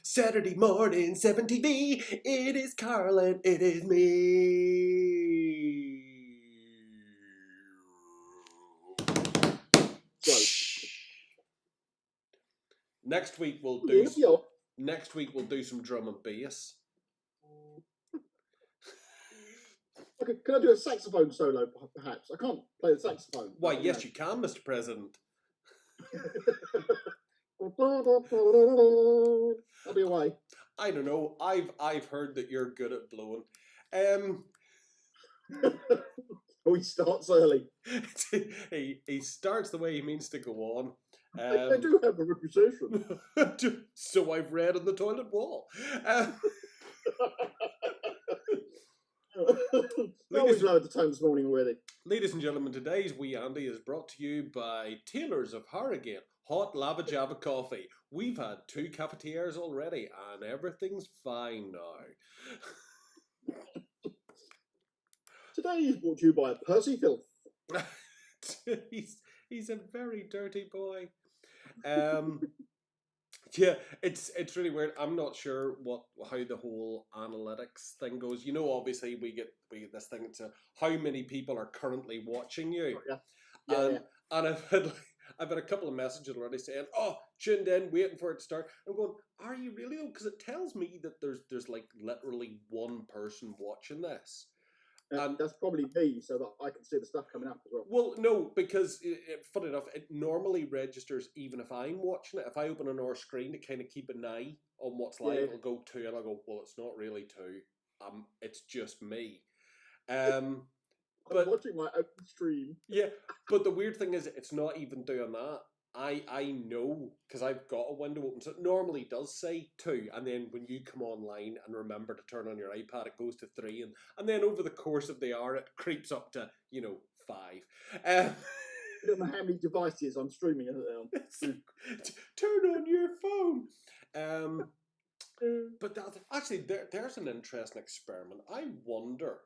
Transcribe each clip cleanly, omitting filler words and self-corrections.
Saturday morning, 7 TV. It is Karl and it is me. Next week we'll do. Next week we'll do some drum and bass. Okay, can I do a saxophone solo, perhaps? I can't play the saxophone. Why, yes, you can, Mr. President. I'll be away. I don't know. I've heard that you're good at blowing. Oh, he starts early. he starts the way he means to go on. I do have a reputation. So I've read on the toilet wall. Always lowered the tone this morning already. Ladies and gentlemen, today's Wee Andy is brought to you by Taylor's of Harrogate. Hot Lava Java coffee. We've had 2 cafetières already and everything's fine now. Today is brought to you by Percy Filth. he's a very dirty boy. Yeah, it's really weird. I'm not sure how the whole analytics thing goes. You know, obviously we get this thing to how many people are currently watching you. Yeah. And I've had a couple of messages already saying, "Oh, tuned in, waiting for it to start." I'm going, "Are you really?" Because it tells me that there's like literally one person watching this. And that's probably me, so that I can see the stuff coming up as well. Well, no, because funny enough, it normally registers even if I'm watching it. If I open another screen to kind of keep an eye on what's live, it'll go 2, and I'll go, well, it's not really 2. It's just me. I'm watching my own stream. Yeah, but the weird thing is, it's not even doing that. I know, because I've got a window open, so it normally does say 2, and then when you come online and remember to turn on your iPad, it goes to 3, and then over the course of the hour, it creeps up to, 5. I don't know how many devices I'm streaming at now. Turn on your phone. But actually, there's an interesting experiment. I wonder,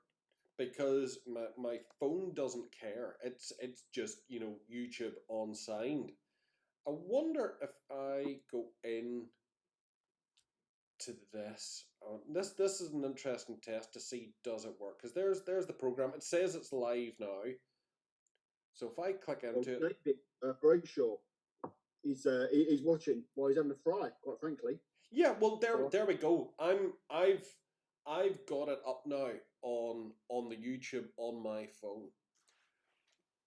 because my phone doesn't care. It's just, YouTube unsigned. I wonder if I go in to this. This is an interesting test to see does it work, because there's the program. It says it's live now. So if I click Well, into it, David Brayshaw, he's watching while he's having a fry. Quite frankly. yeah, well So, there we go. I've got it up now on the YouTube on my phone,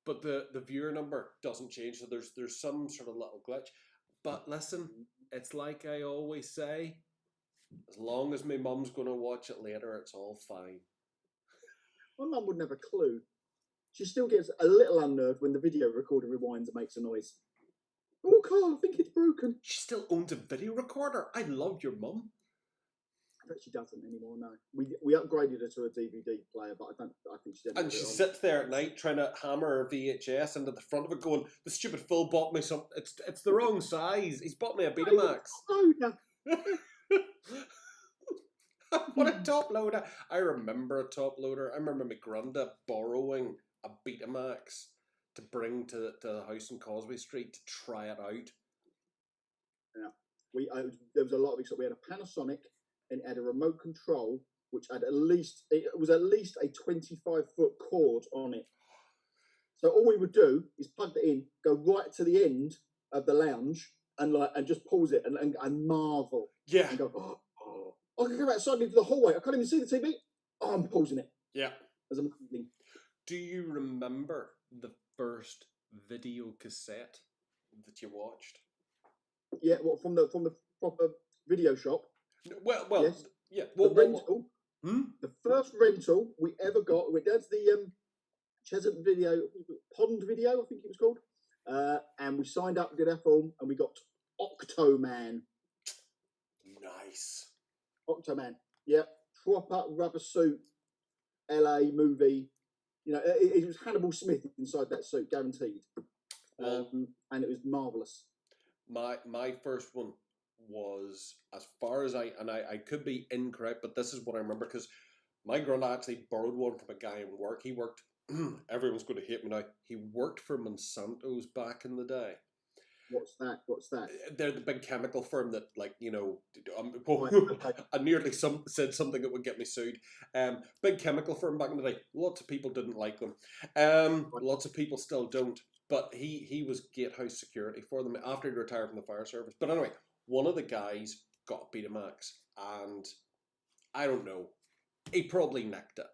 but the viewer number doesn't change. So there's some sort of little glitch. But listen, it's like I always say, as long as my mum's going to watch it later, it's all fine. my mum wouldn't have a clue. She still gets a little unnerved when the video recorder rewinds and makes a noise. Oh, Carl, I think it's broken. She still owns a video recorder. I love your mum. I bet she doesn't anymore. No, we upgraded her to a DVD player, but I think she didn't. And she sits there at night trying to hammer her VHS into the front of it, going, "The stupid fool bought me some. It's the wrong size. He's bought me a Betamax." Oh no. What a top loader! I remember a top loader. I remember my granddad borrowing a Betamax to bring to the house in Causeway Street to try it out. Yeah, there was a lot of it. So we had a Panasonic, and it had a remote control, which had at least a 25-foot cord on it. So all we would do is plug it in, go right to the end of the lounge, and just pause it and marvel. Yeah. And go, oh, I can go outside into the hallway. I can't even see the TV. Oh, I'm pausing it. Yeah. As amazing. Do you remember the first video cassette that you watched? Yeah, what from the proper video shop? Well, yes. Yeah. The rental. Hmm? The first rental we ever got. That's the Cheshunt Video, Pond Video, I think it was called. And we signed up, did our form, and we got Octoman. Nice. Octoman. Yeah, proper rubber suit, LA movie. You know, it was Hannibal Smith inside that suit, guaranteed. And it was marvelous. My first one was, as far as I could be incorrect, but this is what I remember, because my granddad actually borrowed one from a guy in work. He worked, everyone's going to hate me now, he worked for Monsanto's back in the day. What's that? They're the big chemical firm that, like, you know, Okay. I nearly said something that would get me sued. Big chemical firm back in the day. Lots of people didn't like them. Lots of people still don't. But he was gatehouse security for them after he retired from the fire service. But anyway, one of the guys got a Betamax, and I don't know, he probably nicked it.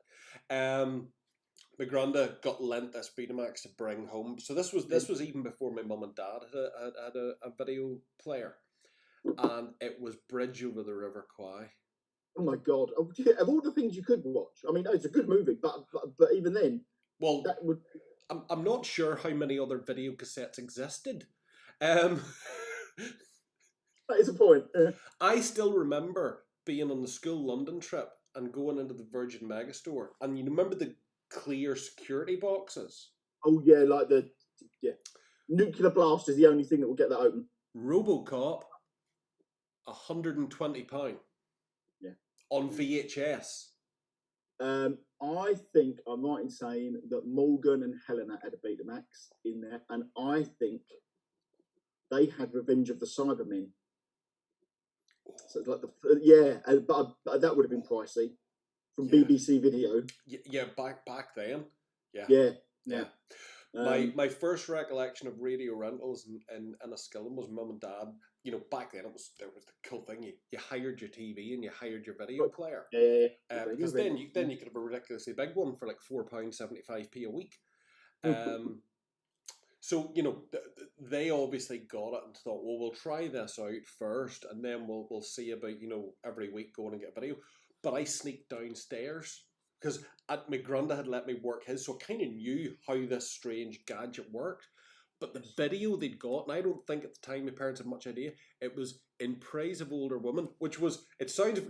My granda got lent this Betamax to bring home. So this was even before my mum and dad had a video player, and it was Bridge Over the River Kwai. Oh my god! Of all the things you could watch, I mean, it's a good movie, but even then, well, that would. I'm not sure how many other video cassettes existed. That is a point. I still remember being on the school London trip and going into the Virgin Megastore, and you remember the clear security boxes? Oh yeah, like nuclear blast is the only thing that will get that open. RoboCop, £120. Yeah. On VHS. I think I'm right in saying that Morgan and Helena had a Betamax in there, and I think they had Revenge of the Cybermen. So it's like but that would have been pricey from BBC Video. Yeah, back then. Yeah. My first recollection of radio rentals in Enniskillen was mum and dad. You know, back then there was the cool thing. You hired your TV and you hired your video player. Yeah. Because then you could have a ridiculously big one for like £4.75p a week. So, you know, they obviously got it and thought, well, we'll try this out first, and then we'll see about, you know, every week going and get a video. But I sneaked downstairs because my granddad had let me work his, so I kind of knew how this strange gadget worked. But the video they'd got, and I don't think at the time my parents had much idea, it was In Praise of Older Women, which was, it sounds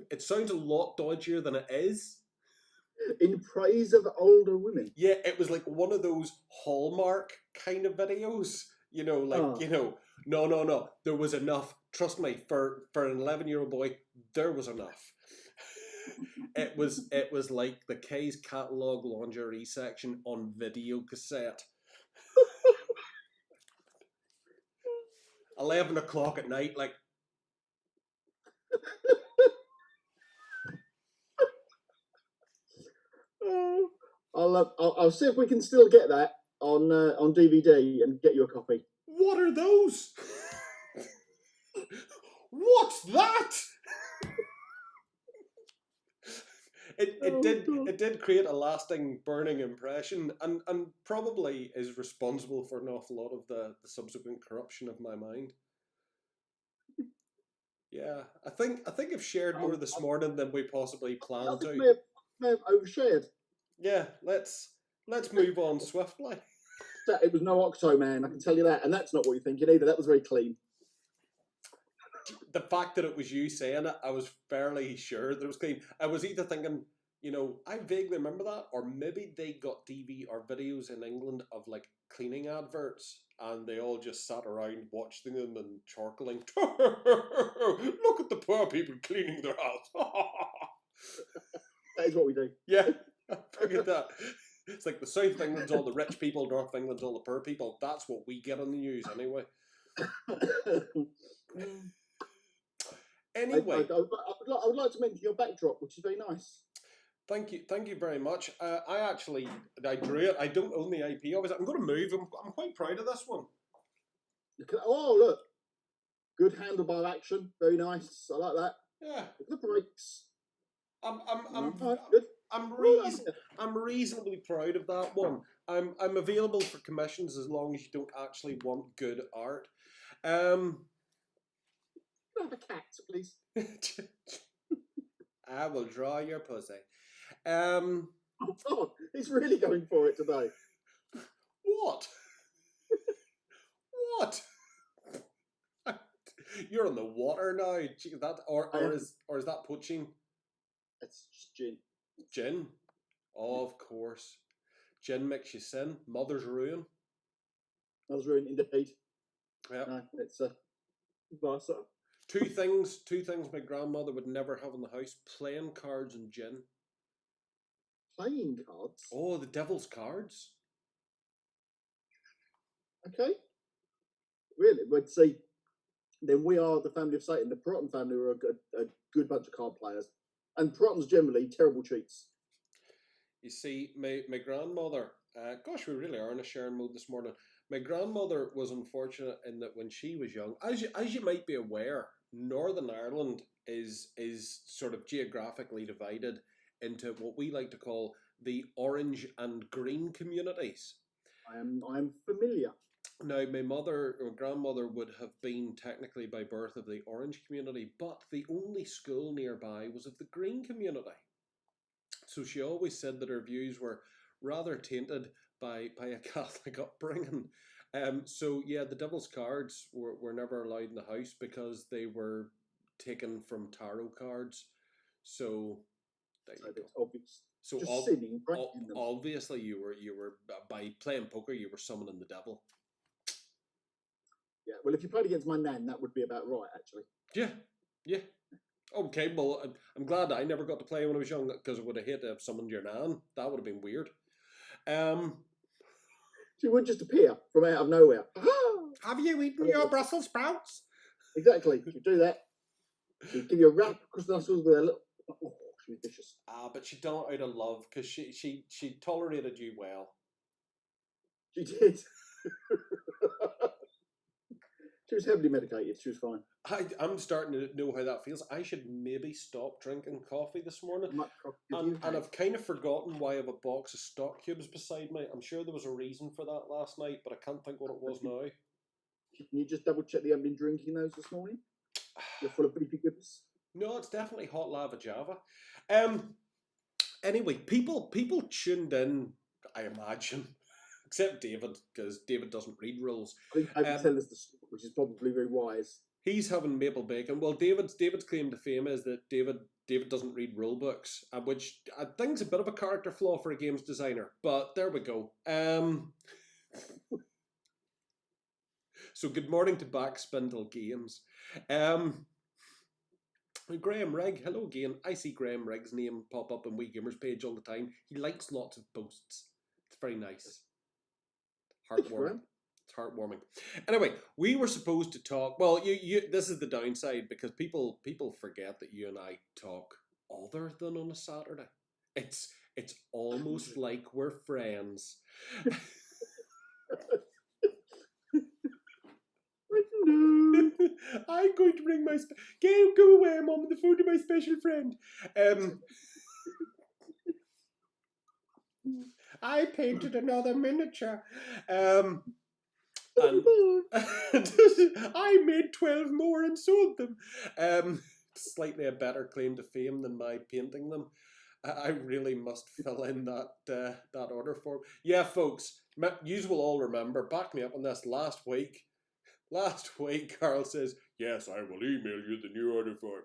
a lot dodgier than it is. In Praise of Older Women? Yeah, it was like one of those Hallmark kind of videos. You know, like, you know, no, there was enough. Trust me, for an 11-year-old boy, there was enough. It was like the K's catalogue lingerie section on video cassette. 11 o'clock at night, like. I'll see if we can still get that on DVD and get you a copy. What are those? What's that? It did create a lasting, burning impression, and probably is responsible for an awful lot of the subsequent corruption of my mind. Yeah, I think I've shared more this morning than we possibly planned to. May have overshared. Yeah, let's move on swiftly. It was no Octo-Man, I can tell you that, and that's not what you're thinking either. That was very clean. The fact that it was you saying it, I was fairly sure that it was clean. I was either thinking, I vaguely remember that, or maybe they got TV or videos in England of like cleaning adverts, and they all just sat around watching them and chortling. Look at the poor people cleaning their house. That is what we do. Yeah, I figured that. It's like the South of England's all the rich people, North of England's all the poor people. That's what we get on the news anyway. Anyway, I would like to mention your backdrop, which is very nice. Thank you very much. I drew it. I don't own the IP of it. I'm going to move. I'm quite proud of this one. Oh, look, good handlebar action, very nice. I like that. Yeah, the brakes. I'm reasonably proud of that one. I'm available for commissions as long as you don't actually want good art. Can I have a cat, please? I will draw your pussy. Oh, he's really going for it today. What? What? You're on the water now. That or is that poaching? It's just gin. Gin, of course. Gin makes you sin. Mother's ruin. Mother's ruin, indeed. Yeah, no, it's a Vasa. Two things my grandmother would never have in the house: playing cards and gin. Playing cards? Oh, the devil's cards. Okay. Really? We'd see. Then we are the family of Satan. The Proton family were a good bunch of card players. And Protons generally, terrible cheats. You see, my grandmother, gosh, we really are in a sharing mode this morning. My grandmother was unfortunate in that when she was young, as you might be aware, Northern Ireland is sort of geographically divided into what we like to call the orange and green communities. I am familiar. Now, my grandmother would have been technically by birth of the orange community, but the only school nearby was of the green community. So she always said that her views were rather tainted by a Catholic upbringing. So yeah, the devil's cards were never allowed in the house because they were taken from tarot cards. So there you go. Obvious. So obviously you were by playing poker you were summoning the devil. Yeah, well, if you played against my nan, that would be about right, actually. Yeah. Okay, well, I'm glad I never got to play when I was young because I would have hated to have summoned your nan. That would have been weird. She would just appear from out of nowhere. Have you eaten your Brussels sprouts? Exactly. She'd do that. She'd give you a rap across the nostrils with a little... Oh, she was vicious. But she'd done it out of love because she tolerated you well. She did. She was heavily medicated. She was fine. I'm starting to know how that feels. I should maybe stop drinking coffee this morning. And I've kind of forgotten why I have a box of stock cubes beside me. I'm sure there was a reason for that last night, but I can't think what it was now. Can you just double check that you haven't been drinking those this morning? You're full of beefy goodness. No, it's definitely hot lava Java. Anyway, people tuned in, I imagine. Except David, because David doesn't read rules. I think David tell us the story, which is probably very wise. He's having maple bacon. Well, David's claim to fame is that David doesn't read rule books, which I think is a bit of a character flaw for a games designer. But there we go. So good morning to Backspindle Games. Graham Rigg, hello again. I see Graham Rigg's name pop up on Wee Gamers page all the time. He likes lots of posts. It's very nice. Heartwarming. It's heartwarming. Anyway, we were supposed to talk. Well, you. This is the downside because people forget that you and I talk other than on a Saturday. It's almost like we're friends. No. I'm going to bring my go away, Mum, on the phone to my special friend. I painted another miniature. And I made 12 more and sold them. Slightly a better claim to fame than my painting them. I really must fill in that order form. Yeah, folks, you will all remember, back me up on this, last week, Karl says, yes, I will email you the new order form.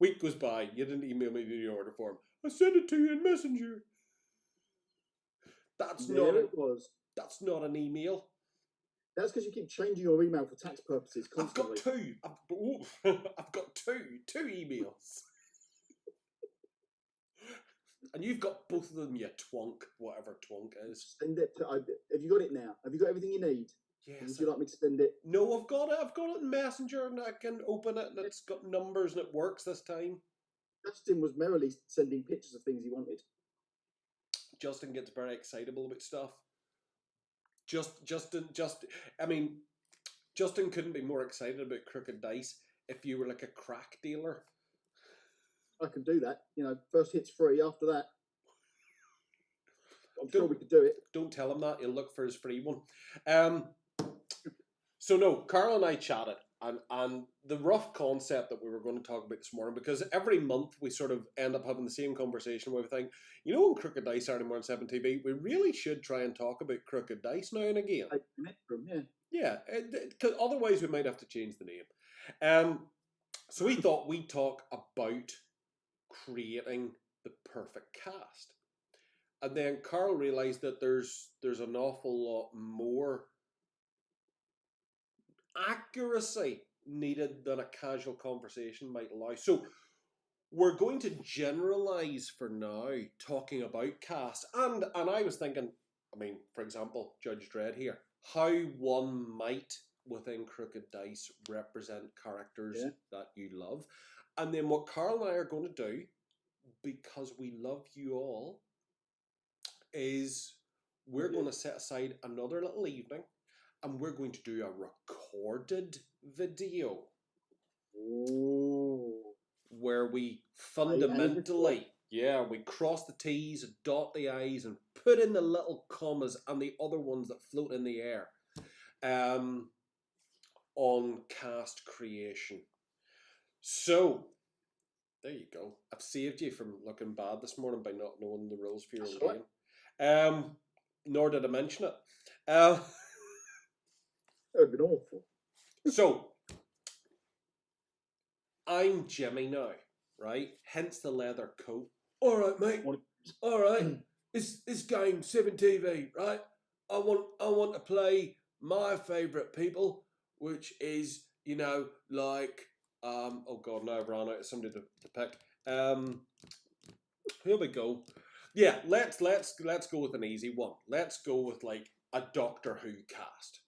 Week goes by, you didn't email me the new order form. I sent it to you in Messenger. That's not an email. That's because you keep changing your email for tax purposes constantly. I've got two emails. And you've got both of them, you twonk, whatever twonk is. Send it to. Have you got it now? Have you got everything you need? Yes. Would you like me to send it? No, I've got it. I've got it in Messenger, and I can open it, and it's got numbers, and it works this time. Justin was merrily sending pictures of things he wanted. Justin gets very excitable about stuff. Justin couldn't be more excited about crooked dice if you were like a crack dealer. I can do that. First hit's free. After that, I'm sure we could do it. Don't tell him that. He'll look for his free one. So no, Karl and I chatted, and the rough concept that we were going to talk about this morning, because every month we sort of end up having the same conversation where we think, on Crooked Dice Saturday Morning 7 TV, we really should try and talk about Crooked Dice now and again. Yeah, because otherwise we might have to change the name. So we thought we'd talk about creating the perfect cast. And then Karl realised that there's an awful lot more accuracy needed than a casual conversation might allow. So we're going to generalise for now, talking about cast. And I was thinking, for example, Judge Dredd here, how one might, within Crooked Dice, represent characters that you love. And then what Karl and I are going to do, because we love you all, is we're going to set aside another little evening, and we're going to do a recorded video. Ooh. Where we fundamentally, we cross the T's, dot the I's, and put in the little commas and the other ones that float in the air on cast creation. So, there you go. I've saved you from looking bad this morning by not knowing the rules for your own game. Nor did I mention it. That would have been awful. So, I'm Jimmy now, right? Hence the leather coat. All right, mate. All right. It's game 7 TV, right? I want to play my favourite people, which is, like, oh God, now I've run out of somebody to pick. Here we go. Yeah, let's go with an easy one. Let's go with like a Doctor Who cast.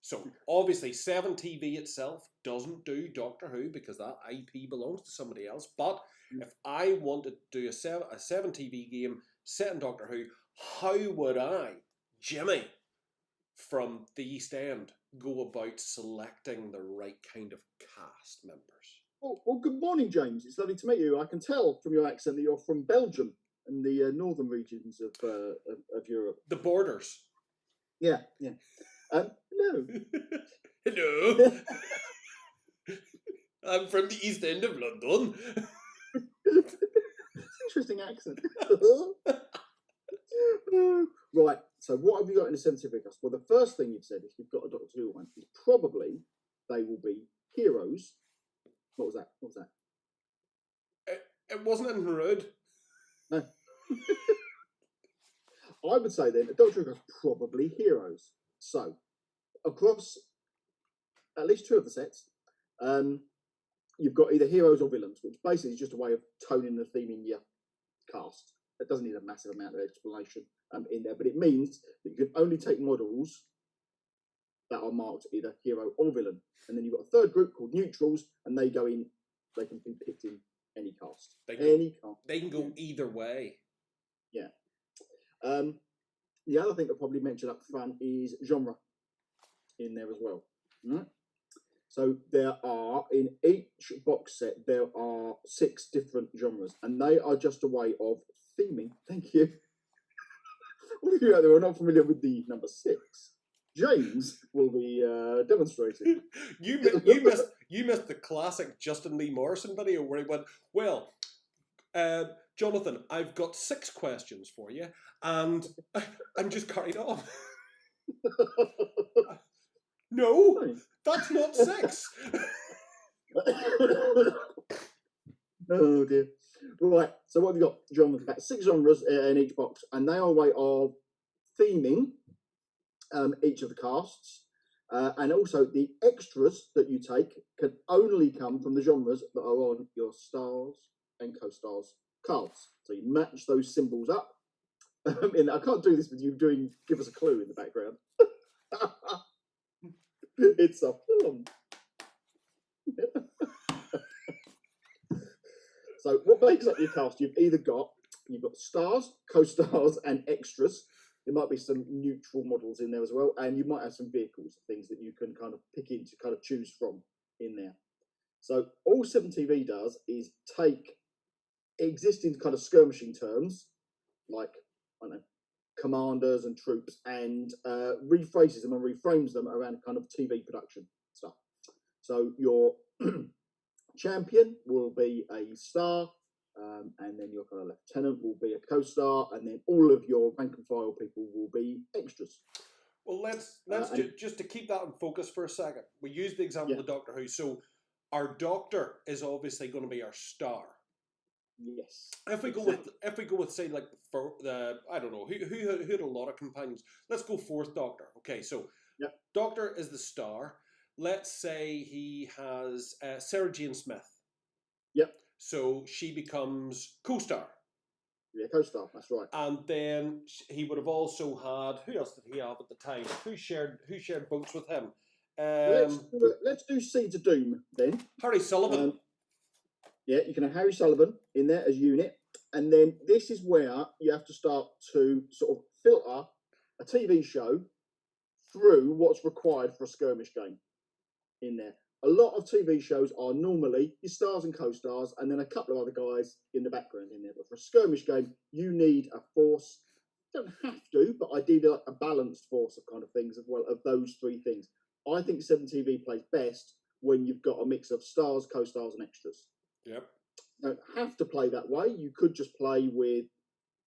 So obviously 7 TV itself doesn't do Doctor Who because that IP belongs to somebody else. But if I wanted to do a 7 TV game set in Doctor Who, how would I, Jimmy, from the East End, go about selecting the right kind of cast members? Well, good morning, James. It's lovely to meet you. I can tell from your accent that you're from Belgium and the northern regions of Europe. The borders. Yeah. Hello. Hello. I'm from the East End of London. It's an interesting accent. Right, so what have you got in the 70th cast? Well, the first thing you've said, if you've got a Doctor Who one, is probably they will be heroes. What was that? It wasn't in rude. No. I would say then, a Doctor Who cast, probably heroes. So, across at least 2 of the sets, you've got either heroes or villains, which basically is just a way of toning the theme in your cast. It doesn't need a massive amount of explanation in there, but it means that you can only take models that are marked either hero or villain. And then you've got a third group called neutrals, and they go in. They can be picked in any cast. They can go either way. Yeah. The other thing I'll probably mention up front is genre in there as well. Right? So there are, in each box set, there are 6 different genres, and they are just a way of theming. Thank you. All of you out there are not familiar with the number 6. James will be demonstrating. You missed the classic Justin Lee Morrison video where he went, well, Jonathan, I've got 6 questions for you, and just carried on. No, that's not 6. Oh dear. Right, so what have we got? Genres, about 6 genres in each box, and they are a way of theming each of the casts. And also the extras that you take can only come from the genres that are on your stars and co-stars cards. So you match those symbols up. And I can't do this with you doing give us a clue in the background. It's a film. So what makes up your cast? You've got stars, co-stars, and extras. There might be some neutral models in there as well, and you might have some vehicles, things that you can kind of pick in to kind of choose from in there. So all 7TV does is take existing kind of skirmishing terms, like, I don't know, commanders and troops, and rephrases them and reframes them around kind of TV production stuff. So your champion will be a star, and then your kind of lieutenant will be a co-star, and then all of your rank and file people will be extras. Well, let's just to keep that in focus for a second. We use the example of Doctor Who. So our Doctor is obviously going to be our star. Yes. If we go with say like the I don't know who had a lot of companions. Let's go 4th Doctor. Okay, so Doctor is the star. Let's say he has Sarah Jane Smith. Yep. So she becomes co-star. Yeah, co-star. That's right. And then he would have also had, who else did he have at the time? Who shared boats with him? Let's do Seeds of Doom then. Harry Sullivan. Yeah, you can have Harry Sullivan in there as unit, and then this is where you have to start to sort of filter a TV show through what's required for a skirmish game in there. A lot of TV shows are normally your stars and co-stars, and then a couple of other guys in the background in there. But for a skirmish game, you need a force. You don't have to, but ideally like a balanced force of kind of things as well, of those 3 things. I think 7TV plays best when you've got a mix of stars, co-stars, and extras. Yep. You don't have to play that way. You could just play with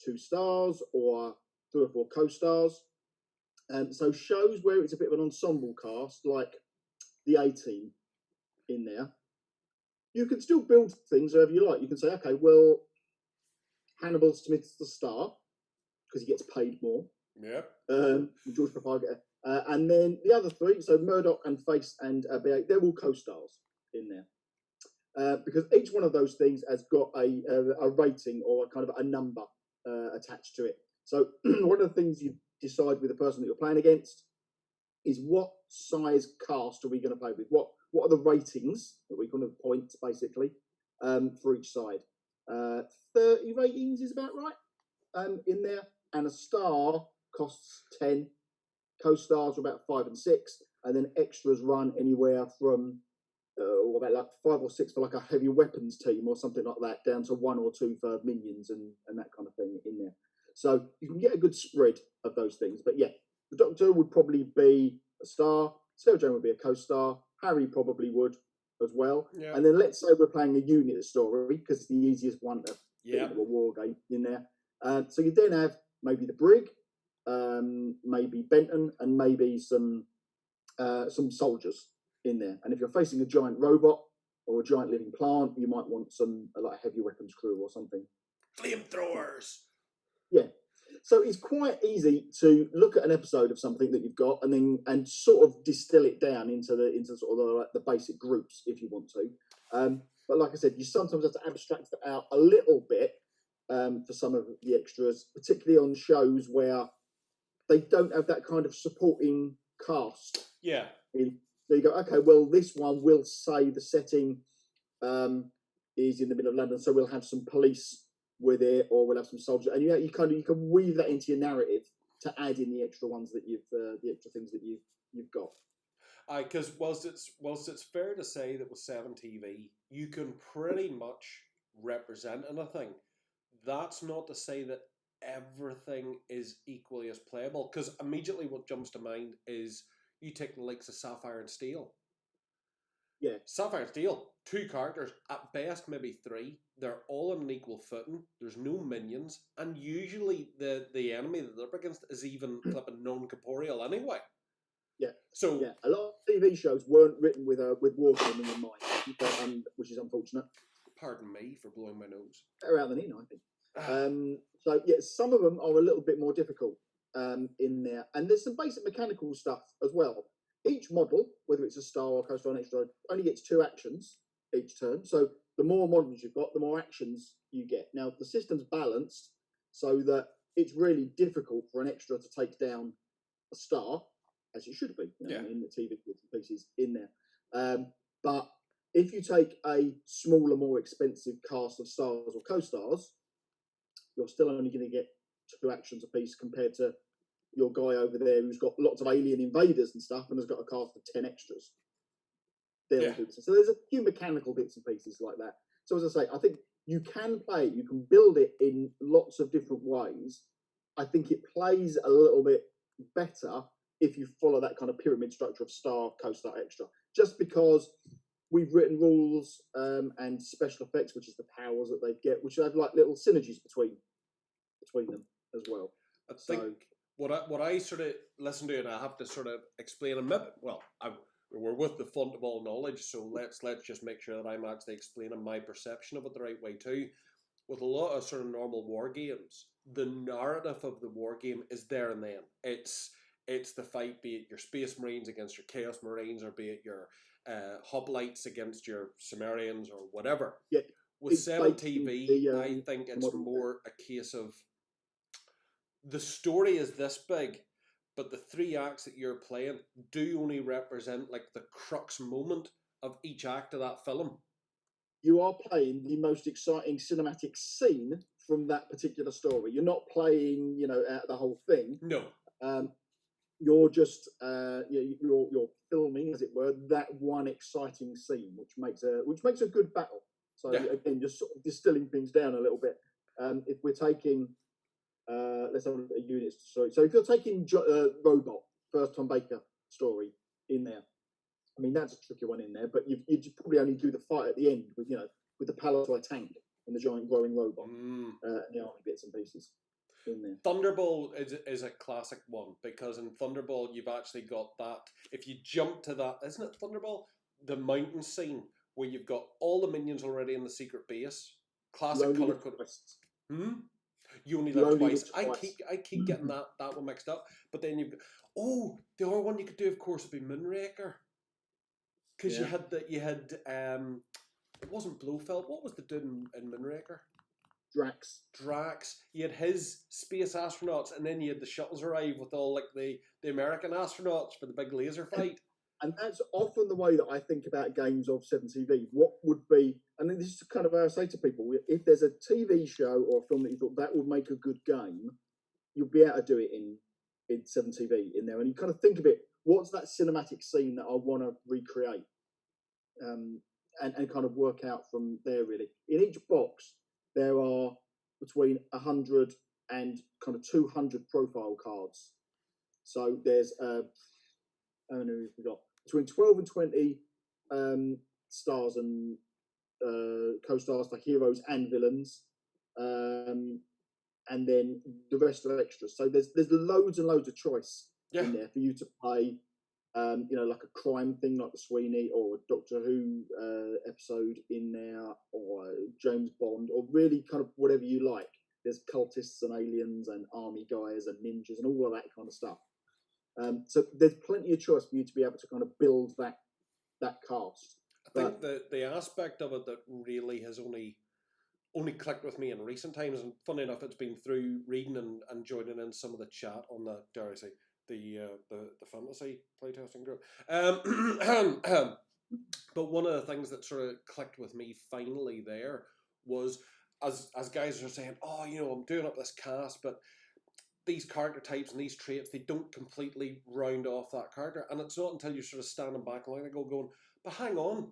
2 stars or 3 or 4 co-stars. So shows where it's a bit of an ensemble cast, like the A-Team in there, you can still build things however you like. You can say, okay, well, Hannibal Smith's the star because he gets paid more. Yep. George Papagetta. And then the other 3, so Murdoch and Face and BA, they're all co-stars in there. Because each one of those things has got a rating or a kind of a number attached to it. So one of the things you decide with the person that you're playing against is what size cast are we going to play with? What are the ratings that we're going to points basically for each side? 30 ratings is about right in there, and a star costs 10. Co-stars are about 5 and 6, and then extras run anywhere from about like 5 or 6 for like a heavy weapons team or something like that, down to 1 or 2 for minions and that kind of thing in there. So you can get a good spread of those things. But yeah, the Doctor would probably be a star. Sarah Jane would be a co-star. Harry probably would as well. Yeah. And then let's say we're playing a unit story because it's the easiest one to fit into a war game in there. So you then have maybe the Brig, maybe Benton, and maybe some soldiers in there. And if you're facing a giant robot or a giant living plant, you might want some like heavy weapons crew or something. Flamethrowers. Yeah. So it's quite easy to look at an episode of something that you've got and sort of distill it down into sort of the basic groups if you want to. But like I said, you sometimes have to abstract it out a little bit for some of the extras, particularly on shows where they don't have that kind of supporting cast. Yeah. So you go, okay, well, this one will say the setting is in the middle of London, so we'll have some police with it, or we'll have some soldiers, and you can weave that into your narrative to add in the extra ones that the extra things that you've got. Because whilst it's fair to say that with 7TV you can pretty much represent anything, that's not to say that everything is equally as playable. Because immediately what jumps to mind is you take the likes of Sapphire and Steel. Yeah. Sapphire and Steel, 2 characters, at best maybe 3. They're all on an equal footing. There's no minions, and usually the enemy that they're up against is even flipping non-corporeal anyway. Yeah. So yeah, a lot of TV shows weren't written with wargaming in mind, which is unfortunate. Pardon me for blowing my nose. Better out than in, I think. So yeah, some of them are a little bit more difficult in there, and there's some basic mechanical stuff as well. Each model, whether it's a star or co-star extra, only gets 2 actions each turn. So the more models you've got, the more actions you get. Now the system's balanced so that it's really difficult for an extra to take down a star, as it should be, in the TV pieces in there. But if you take a smaller, more expensive cast of stars or co-stars, you're still only going to get 2 actions a piece compared to your guy over there who's got lots of alien invaders and stuff and has got a cast of 10 extras. So there's a few mechanical bits and pieces like that. So as I say, I think you can play it, you can build it in lots of different ways. I think it plays a little bit better if you follow that kind of pyramid structure of star, co-star, extra. Just because we've written rules and special effects, which is the powers that they get, which have like little synergies between them as well. I think what I sort of listen to, and I have to sort of explain a bit. Well, we're with the font of all knowledge, so let's just make sure that I'm actually explaining my perception of it the right way too. With a lot of sort of normal war games, the narrative of the war game is there and then. It's the fight, be it your Space Marines against your Chaos Marines, or be it your Hoplites against your Cimmerians or whatever. Yeah, with 7TV, I think it's more a case of the story is this big, but the 3 acts that you're playing do only represent like the crux moment of each act of that film. You are playing the most exciting cinematic scene from that particular story. You're not playing, the whole thing. No. You're just you're filming, as it were, that one exciting scene, which makes a good battle. So again, just sort of distilling things down a little bit. If we're taking, let's have a look at a unit story. So if you're taking Robot, first Tom Baker story in there, I mean that's a tricky one in there. But you probably only do the fight at the end with the Palatine tank and the giant growing robot and the army bits and pieces. In there. Thunderball is a classic one, because in Thunderball you've actually got that. If you jump to that, isn't it Thunderball? The mountain scene where you've got all the minions already in the secret base. Classic color code. You only live twice. I keep getting that one mixed up. But then you've the other one you could do, of course, would be Moonraker. Because you had it wasn't Blofeld. What was the dude in Moonraker? Drax. You had his space astronauts, and then you had the shuttles arrive with all like the American astronauts for the big laser fight. And that's often the way that I think about games of 7TV. What would be, and this is kind of how I say to people, if there's a TV show or a film that you thought that would make a good game, you'll be able to do it in 7TV in there. And you kind of think of it, what's that cinematic scene that I want to recreate? And kind of work out from there, really. In each box, there are between 100 and kind of 200 profile cards. So there's we got between 12 and 20 stars and co-stars for heroes and villains, and then the rest are extras. So there's loads and loads of choice in there for you to play. Like a crime thing like the Sweeney, or a Doctor Who episode in there, or James Bond, or really kind of whatever you like. There's cultists and aliens and army guys and ninjas and all of that kind of stuff. So there's plenty of choice for you to be able to kind of build that cast. I think the aspect of it that really has only clicked with me in recent times, and funny enough, it's been through reading and joining in some of the chat on the, dare I say, the fantasy playtesting group. Um, but one of the things that sort of clicked with me finally there was as guys are saying, oh, I'm doing up this cast, but these character types and these traits, they don't completely round off that character. And it's not until you're sort of standing back and going, but hang on,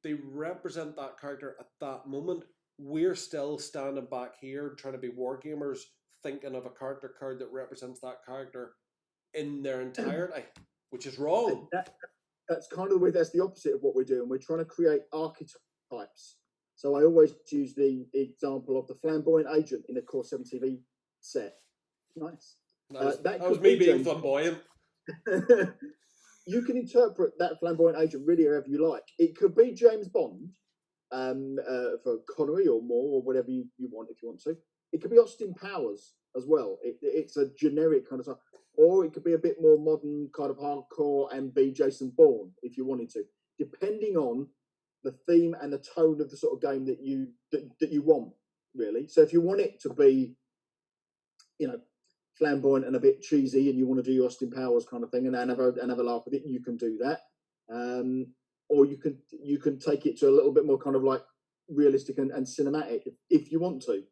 they represent that character at that moment. We're still standing back here trying to be wargamers, thinking of a character card that represents that character in their entirety, which is wrong. That's kind of the way. That's the opposite of what we're doing. We're trying to create archetypes. So I always use the example of the flamboyant agent in a Core 7 TV set. Nice. That was me being flamboyant. You can interpret that flamboyant agent really however you like. It could be James Bond for Connery or Moore or whatever you want if you want to. It could be Austin Powers as well. It's a generic kind of stuff. Or it could be a bit more modern, kind of hardcore, and be Jason Bourne if you wanted to, depending on the theme and the tone of the sort of game that you want, really. So if you want it to be, flamboyant and a bit cheesy, and you want to do your Austin Powers kind of thing and have a laugh with it, you can do that. Or you can take it to a little bit more kind of like realistic and cinematic if you want to.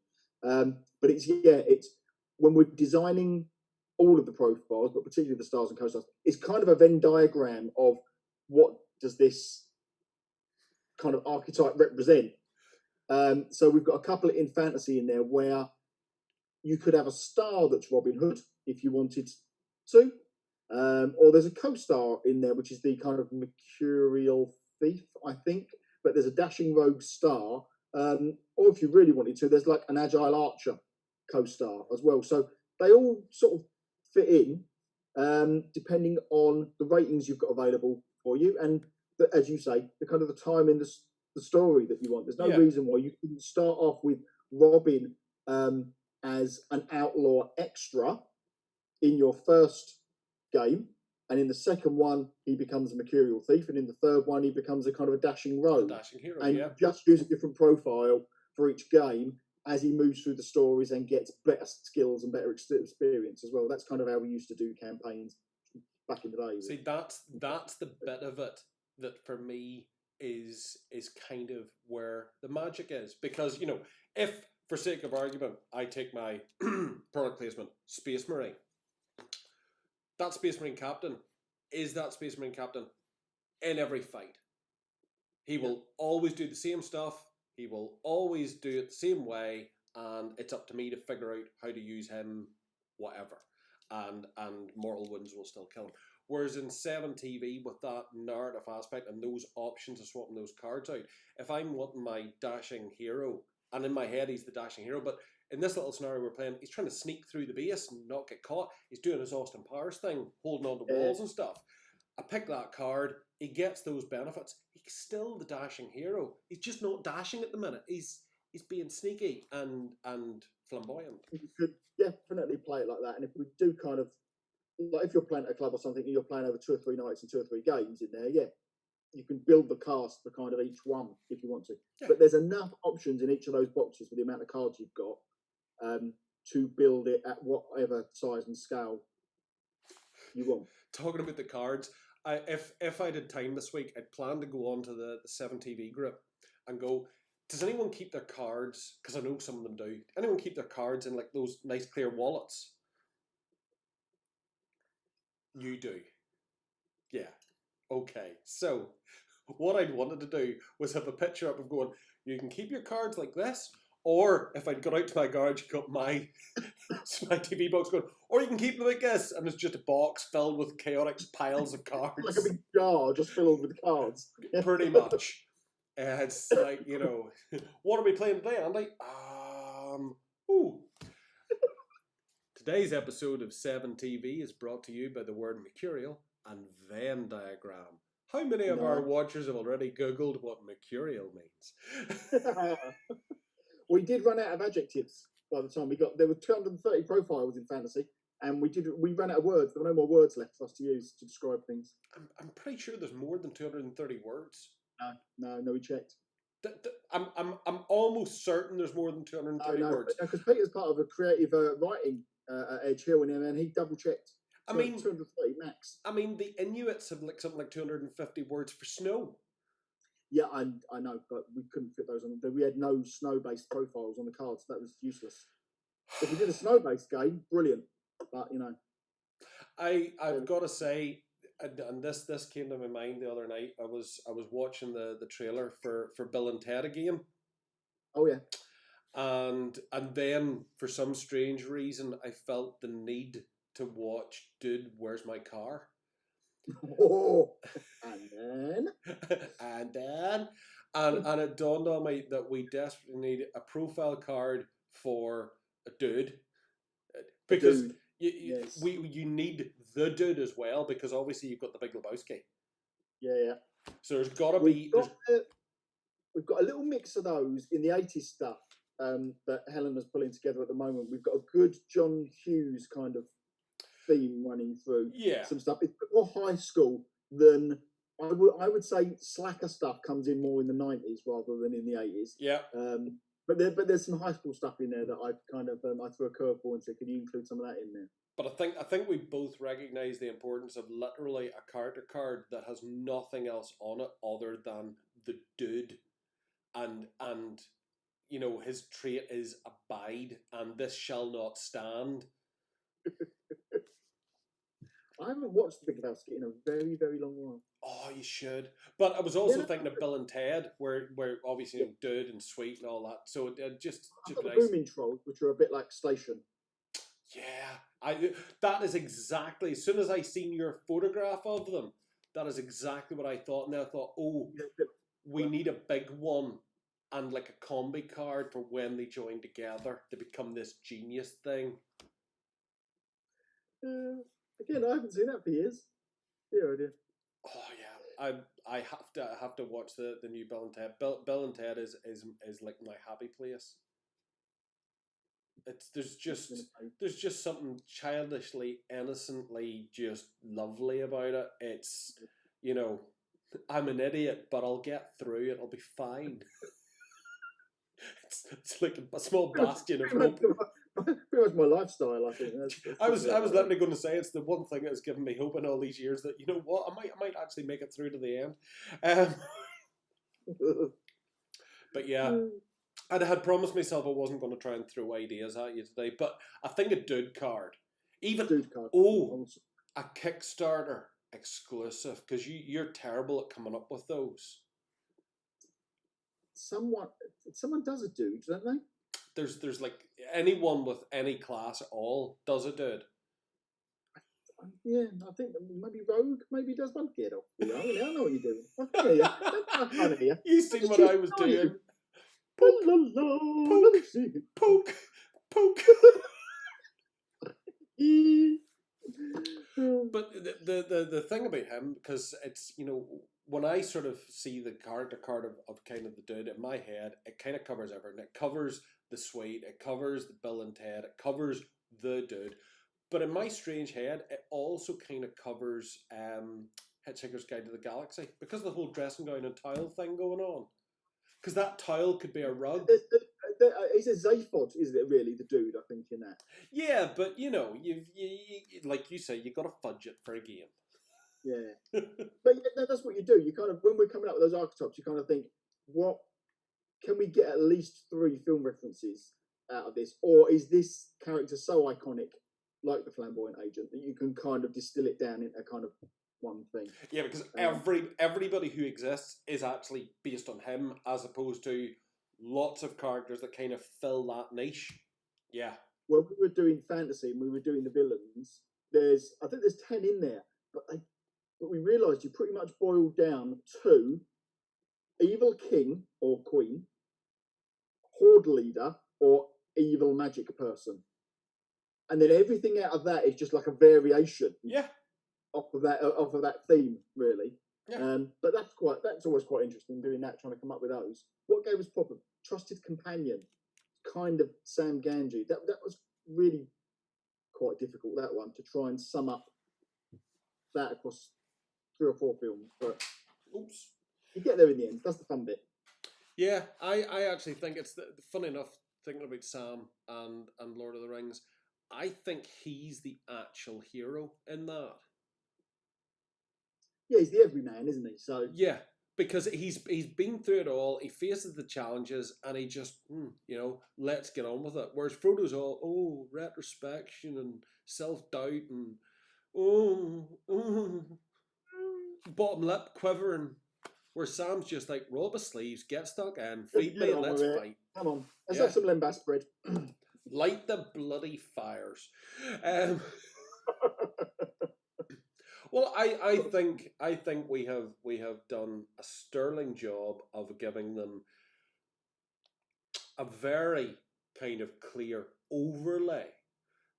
But it's when we're designing all of the profiles, but particularly the stars and co-stars, it's kind of a Venn diagram of what does this kind of archetype represent. So we've got a couple in fantasy in there where you could have a star that's Robin Hood if you wanted to, or there's a co-star in there which is the kind of mercurial thief, I think. But there's a dashing rogue star, or if you really wanted to, there's like an agile archer co-star as well. So they all sort of fit in, depending on the ratings you've got available for you, and as you say, the kind of the time in the story that you want. There's no reason why you couldn't start off with Robin as an outlaw extra in your first game, and in the second one he becomes a mercurial thief, and in the third one he becomes a kind of a dashing rogue, dashing hero, and just use a different profile for each game as he moves through the stories and gets better skills and better experience as well. That's kind of how we used to do campaigns back in the day. See, that's the bit of it that for me is kind of where the magic is, because if, for sake of argument, I take my product placement, Space Marine. That Space Marine captain is that Space Marine captain in every fight. He will always do the same stuff. He will always do it the same way, and it's up to me to figure out how to use him, whatever. And mortal wounds will still kill him. Whereas in 7 TV, with that narrative aspect and those options of swapping those cards out, if I'm wanting my dashing hero, and in my head he's the dashing hero, but in this little scenario we're playing, he's trying to sneak through the base and not get caught. He's doing his Austin Powers thing, holding on to walls and stuff. I pick that card, he gets those benefits. He's still the dashing hero. He's just not dashing at the minute. He's being sneaky and flamboyant. You could definitely play it like that. And if we do kind of, like if you're playing at a club or something and you're playing over 2 or 3 nights and 2 or 3 games in there, you can build the cast for kind of each one if you want to. Yeah. But there's enough options in each of those boxes for the amount of cards you've got to build it at whatever size and scale you want. Talking about the cards, if I did time this week, I'd plan to go on to the 7 TV group and go, does anyone keep their cards, because I know some of them do, anyone keep their cards in like those nice clear wallets? You do. Yeah. Okay. So what I'd wanted to do was have a picture up of going, you can keep your cards like this, or if I'd got out to my garage, got my TV box going, or you can keep them like this, and it's just a box filled with chaotic piles of cards. Like a big jar just filled with cards. Pretty much. It's like, what are we playing today, Andy? Today's episode of 7 TV is brought to you by the word mercurial and Venn diagram. How many of our watchers have already Googled what mercurial means? We did run out of adjectives by the time there were 230 profiles in fantasy, and we ran out of words. There were no more words left for us to use to describe things. I'm pretty sure there's more than 230 words. No, we checked. I'm almost certain there's more than 230 words. Because Peter's part of a creative writing at Edge Hill, and he double checked. I mean, 230 max. the Inuits have like something like 250 words for snow. Yeah, I know, but we couldn't fit those on. We had no snow-based profiles on the cards. That was useless. If we did a snow-based game, brilliant. But I've got to say, and this came to my mind the other night. I was watching the trailer for Bill and Ted again, oh yeah, and then for some strange reason I felt the need to watch Dude, Where's My Car? oh, and then and then and it dawned on me that we desperately need a profile card for a dude, a because dude. Yes. you need the dude as well, because obviously you've got the Big Lebowski. Yeah. So there's got to We've be got we've got a little mix of those in the 80s stuff that Helena's pulling together at the moment. We've got a good John Hughes kind of theme running through yeah some stuff. It's more high school than I would say. Slacker stuff comes in more in the 90s rather than in the 80s. yeah. But there's some high school stuff in there that I kind of I threw a curveball and said, "Can you include some of that in there?" But I think we both recognise the importance of literally a character card that has nothing else on it other than the dude, and his trait is abide, and this shall not stand. I haven't watched The Big Lebowski in a very, very long while. Oh, you should. But I was also thinking of Bill and Ted, where obviously dude and sweet and all that. So just I've got the nice. booming trolls, which are a bit like Station. Yeah, that is exactly. As soon as I seen your photograph of them, that is exactly what I thought. And I thought, oh, we need a big one and like a combi card for when they join together to become this genius thing. Again, I haven't seen that for years. Yeah, idea. Oh yeah, I have to watch the new Bill and Ted. Bill and Ted is like my happy place. It's there's just something childishly, innocently just lovely about it. It's I'm an idiot, but I'll get through it. I'll be fine. it's like a small bastion of hope. Pretty much my lifestyle, I think. I was literally going to say it's the one thing that has given me hope in all these years that what I might actually make it through to the end. But yeah, I had promised myself I wasn't going to try and throw ideas at you today. But I think a dude card, a Kickstarter exclusive, because you're terrible at coming up with those. Someone does a dude, don't they? There's like anyone with any class at all does a dude. Yeah, I think maybe Rogue maybe does one. Get off the I know what you're doing. I hear you. Don't fun here. You seen what I was doing? Poke. But the thing about him, because it's when I sort of see the character card of kind of the dude in my head, it kind of covers everything. It covers the Sweet, it covers the Bill and Ted, it covers the dude. But in my strange head, it also kind of covers Hitchhiker's Guide to the Galaxy, because of the whole dressing gown and towel thing going on. Because that towel could be a rug. It's a Zaphod, isn't it? Really, the dude, I think, in that. Yeah, but you like you say, you got to fudge it for a game. Yeah, but that's what you do. You kind of, when we're coming up with those archetypes, you kind of think, what can we get at least 3 film references out of this, or is this character so iconic, like the flamboyant agent, that you can kind of distill it down into kind of one thing? Yeah, because everybody who exists is actually based on him, as opposed to lots of characters that kind of fill that niche. Yeah. Well, we were doing fantasy and we were doing the villains. I think there's 10 in there, but we realised you pretty much boiled down to evil king or queen, horde leader, or evil magic person, and then everything out of that is just like a variation. Yeah. Off of that theme, really. Yeah. But that's always quite interesting doing that, trying to come up with those. What gave us problem? Trusted companion, kind of Sam Ganji. That was really quite difficult, that one, to try and sum up that across 3 or 4 films. But oops, you get there in the end. That's the fun bit. Yeah, I actually think it's funny enough, thinking about Sam and Lord of the Rings, I think he's the actual hero in that. Yeah, he's the everyman, isn't he? So Yeah, because he's been through it all. He faces the challenges, and he just let's get on with it. Whereas Frodo's all retrospection and self doubt and oh, bottom lip quivering. Where Sam's just like roll up his sleeves, get stuck in, let's feed get me, on and let's with it. fight. Come on, let's Yeah, have some lembas bread. light the bloody fires. Um, well, I think we have done a sterling job of giving them a very kind of clear overlay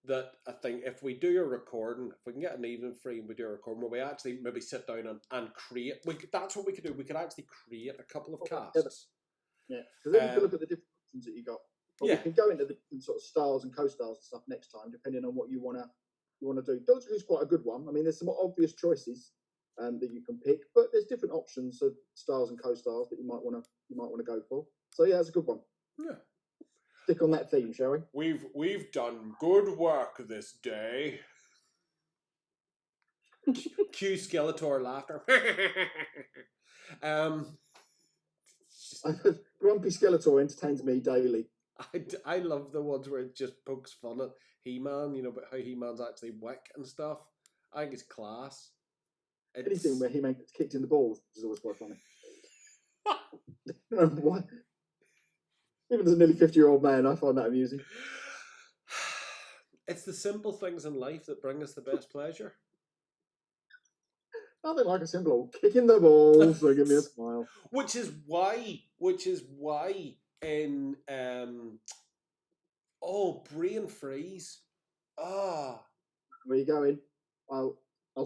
that I think if we do a recording, if we can get an evening free and we do a recording where we actually maybe sit down and create, that's what we could do. We could actually create a couple of casts. Yeah, because then you can look at the different options that you got. But Yeah. we can go into the different sort of stars and co-stars and stuff next time, depending on what you wanna do. Doctor Who's quite a good one. I mean, there's some obvious choices that you can pick, but there's different options of stars and co-stars that you might wanna go for. So yeah, that's a good one. Yeah. Stick on that theme, shall we? We've done good work this day. Cue Skeletor laughter. Grumpy Skeletor entertains me daily. I love the ones where it just pokes fun at He-Man, but how He-Man's actually wick and stuff. I think it's class. Anything where He-Man gets kicked in the balls is always quite funny. What? Even as a nearly 50-year-old man, I find that amusing. It's the simple things in life that bring us the best pleasure. Nothing like a simple kick in the balls, so give me a smile. Which is why in brain freeze. Where you going? I'll